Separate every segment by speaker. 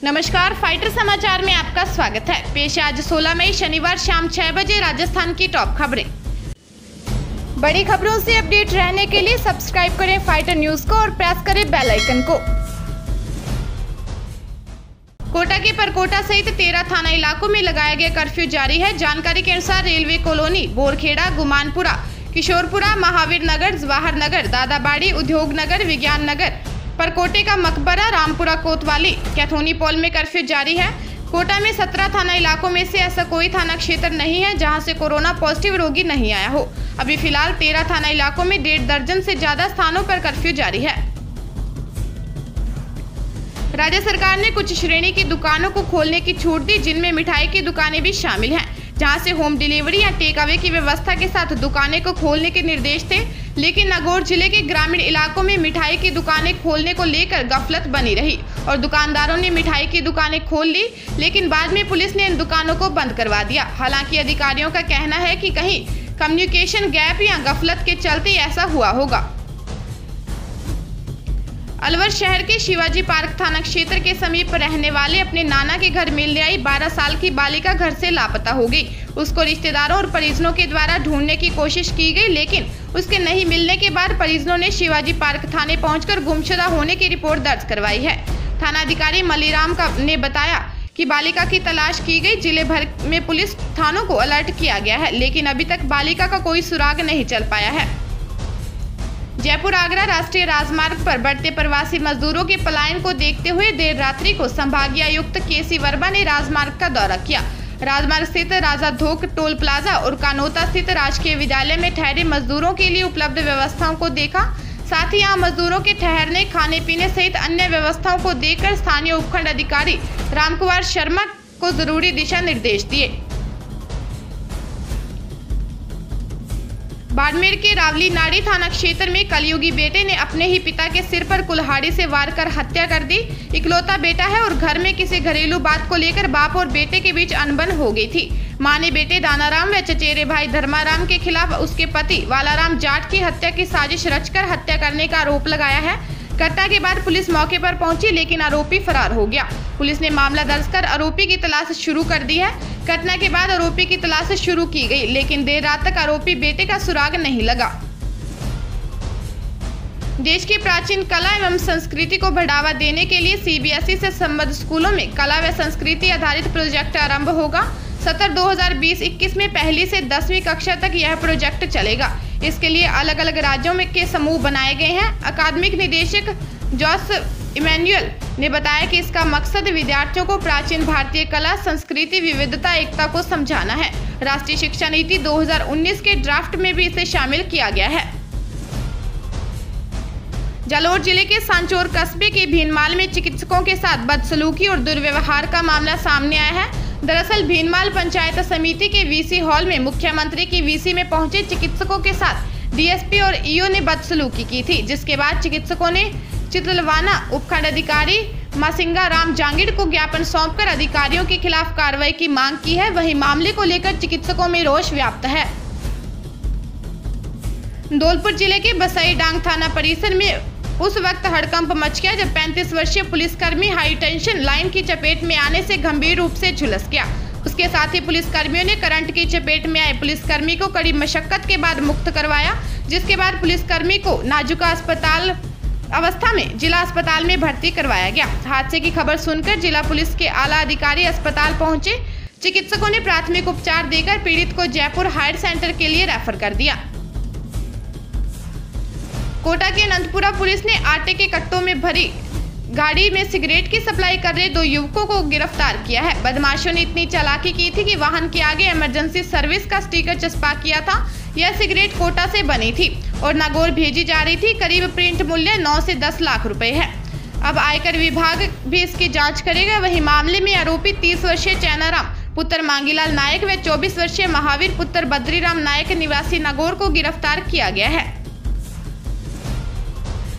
Speaker 1: नमस्कार, फाइटर समाचार में आपका स्वागत है। पेश आज 16 मई शनिवार शाम 6 बजे राजस्थान की टॉप खबरें। बड़ी खबरों से अपडेट रहने के लिए सब्सक्राइब करें फाइटर न्यूज को और प्रेस करें बेल आइकन को। कोटा के परकोटा सहित 13 थाना इलाकों में लगाया गया कर्फ्यू जारी है। जानकारी के अनुसार रेलवे कॉलोनी, बोरखेड़ा, गुमानपुरा, किशोरपुरा, महावीर नगर, जवाहर नगर, दादाबाड़ी, उद्योग नगर, विज्ञान नगर, परकोटे का मकबरा, रामपुरा कोतवाली, कैथोनी पॉल में कर्फ्यू जारी है। कोटा में 17 थाना इलाकों में से ऐसा कोई थाना क्षेत्र नहीं है जहां से कोरोना पॉजिटिव रोगी नहीं आया हो। अभी फिलहाल 13 थाना इलाकों में 1.5 दर्जन से ज्यादा स्थानों पर कर्फ्यू जारी है। राज्य सरकार ने कुछ श्रेणी की दुकानों को खोलने की छूट दी, जिनमें मिठाई की दुकानें भी शामिल हैं, जहां से होम डिलीवरी या टेक अवे की व्यवस्था के साथ दुकानें को खोलने के निर्देश थे। लेकिन नागौर जिले के ग्रामीण इलाकों में मिठाई की दुकानें खोलने को लेकर गफलत बनी रही और दुकानदारों ने मिठाई की दुकानें खोल ली, लेकिन बाद में पुलिस ने इन दुकानों को बंद करवा दिया। हालांकि अधिकारियों का कहना है कि कहीं कम्युनिकेशन गैप या गफलत के चलते ऐसा हुआ होगा। अलवर शहर के शिवाजी पार्क थाना क्षेत्र के समीप रहने वाले अपने नाना के घर मिलने आई 12 साल की बालिका घर से लापता हो गई। उसको रिश्तेदारों और परिजनों के द्वारा ढूंढने की कोशिश की गई, लेकिन उसके नहीं मिलने के बाद परिजनों ने शिवाजी पार्क थाने पहुंचकर गुमशुदा होने की रिपोर्ट दर्ज करवाई है। थाना अधिकारी मलीराम ने बताया कि बालिका की तलाश की गई। जिले भर में पुलिस थानों को अलर्ट किया गया है, लेकिन अभी तक बालिका का कोई सुराग नहीं चल पाया है। जयपुर आगरा राष्ट्रीय राजमार्ग पर बढ़ते प्रवासी मजदूरों के पलायन को देखते हुए देर रात्रि को संभागीय आयुक्त केसी वर्मा ने राजमार्ग का दौरा किया। राजमार्ग स्थित राजा धोक टोल प्लाजा और कानोता स्थित राजकीय विद्यालय में ठहरे मजदूरों के लिए उपलब्ध व्यवस्थाओं को देखा। साथ ही यहाँ मजदूरों के ठहरने, खाने पीने सहित अन्य व्यवस्थाओं को देखकर स्थानीय उपखंड अधिकारी रामकुमार शर्मा को जरूरी दिशा निर्देश दिए। बाड़मेर के रावली नाड़ी थाना क्षेत्र में कलयुगी बेटे ने अपने ही पिता के सिर पर कुल्हाड़ी से वार कर हत्या कर दी। इकलौता बेटा है और घर में किसी घरेलू बात को लेकर बाप और बेटे के बीच अनबन हो गई थी। मां ने बेटे दानाराम व चचेरे भाई धर्माराम के खिलाफ उसके पति वालाराम जाट की हत्या की साजिश रचकर हत्या करने का आरोप लगाया है। घटना के बाद पुलिस मौके पर पहुंची, लेकिन आरोपी फरार हो गया। पुलिस ने मामला दर्ज कर आरोपी की तलाश शुरू कर दी है। घटना के बाद आरोपी की तलाश शुरू की गई, लेकिन देर रात तक आरोपी बेटे का सुराग नहीं लगा। देश की प्राचीन कला एवं संस्कृति को बढ़ावा देने के लिए सीबीएसई से संबद्ध स्कूलों में कला व संस्कृति आधारित प्रोजेक्ट आरंभ होगा। सत्र 2020-21 में 1ली से 10वीं कक्षा तक यह प्रोजेक्ट चलेगा। इसके लिए अलग अलग राज्यों में के समूह बनाए गए हैं। अकादमिक निदेशक जॉस इमैनुअल ने बताया कि इसका मकसद विद्यार्थियों को प्राचीन भारतीय कला, संस्कृति, विविधता, एकता को समझाना है। राष्ट्रीय शिक्षा नीति 2019 के ड्राफ्ट में भी इसे शामिल किया गया है। जालौर जिले के सांचौर कस्बे के भीनमाल में चिकित्सकों के साथ बदसलूकी और दुर्व्यवहार का मामला सामने आया है। दरअसल भीनमाल पंचायत समिति के वीसी हॉल में मुख्यमंत्री की वीसी में पहुंचे चिकित्सकों के साथ डीएसपी और ईओ ने बदसलूकी की थी, जिसके बाद चिकित्सकों ने चितलवाना उपखंड अधिकारी मासिंगा राम जांगिड़ को ज्ञापन सौंपकर अधिकारियों के खिलाफ कार्रवाई की मांग की है। वहीं मामले को लेकर चिकित्सकों में रोष व्याप्त है। धौलपुर जिले के बसई डांग थाना परिसर में उस वक्त हड़कंप मच गया जब 35 वर्षीय पुलिसकर्मी हाई टेंशन लाइन की चपेट में आने से गंभीर रूप से झुलस गया। उसके साथ ही पुलिसकर्मियों ने करंट की चपेट में आए पुलिसकर्मी को कड़ी मशक्कत के बाद मुक्त करवाया, जिसके बाद पुलिसकर्मी को नाजुक अवस्था में जिला अस्पताल में भर्ती करवाया गया। हादसे की खबर सुनकर जिला पुलिस के आला अधिकारी अस्पताल पहुंचे। चिकित्सकों ने प्राथमिक उपचार देकर पीड़ित को जयपुर हायर सेंटर के लिए रेफर कर दिया। कोटा के अनंतपुरा पुलिस ने आटे के कट्टों में भरी गाड़ी में सिगरेट की सप्लाई कर रहे 2 युवकों को गिरफ्तार किया है। बदमाशों ने इतनी चालाकी की थी कि वाहन के आगे इमरजेंसी सर्विस का स्टिकर चस्पा किया था। यह सिगरेट कोटा से बनी थी और नागौर भेजी जा रही थी। करीब प्रिंट मूल्य 9 से 10 लाख रुपए है। अब आयकर विभाग भी इसकी जांच करेगा। वहीं मामले में आरोपी 30 वर्षीय चैनाराम पुत्र मांगीलाल नायक व 24 वर्षीय महावीर पुत्र बद्रीराम नायक निवासी नागौर को गिरफ्तार किया गया है।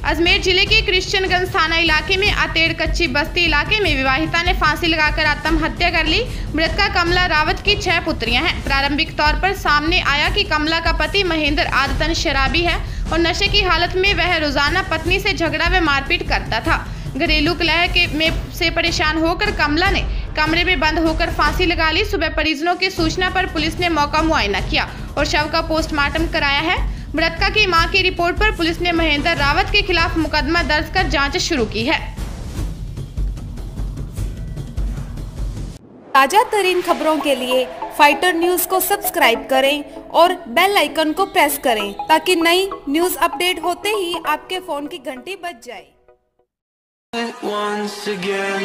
Speaker 1: अजमेर जिले के क्रिश्चियनगंज थाना इलाके में आतेड़ कच्ची बस्ती इलाके में विवाहिता ने फांसी लगाकर आत्महत्या कर ली। मृतका कमला रावत की 6 पुत्रियां हैं। प्रारंभिक तौर पर सामने आया कि कमला का पति महेंद्र आदतन शराबी है और नशे की हालत में वह रोजाना पत्नी से झगड़ा व मारपीट करता था। घरेलू कलह से परेशान होकर कमला ने कमरे में बंद होकर फांसी लगा ली। सुबह परिजनों की सूचना पर पुलिस ने मौका मुआयना किया और शव का पोस्टमार्टम कराया है। मृतका की मां की रिपोर्ट पर पुलिस ने महेंद्र रावत के खिलाफ मुकदमा दर्ज कर जांच शुरू की है।
Speaker 2: ताजा तरीन खबरों के लिए फाइटर न्यूज को सब्सक्राइब करें और बेल आइकन को प्रेस करें ताकि नई न्यूज अपडेट होते ही आपके फोन की घंटी बज जाए। Once again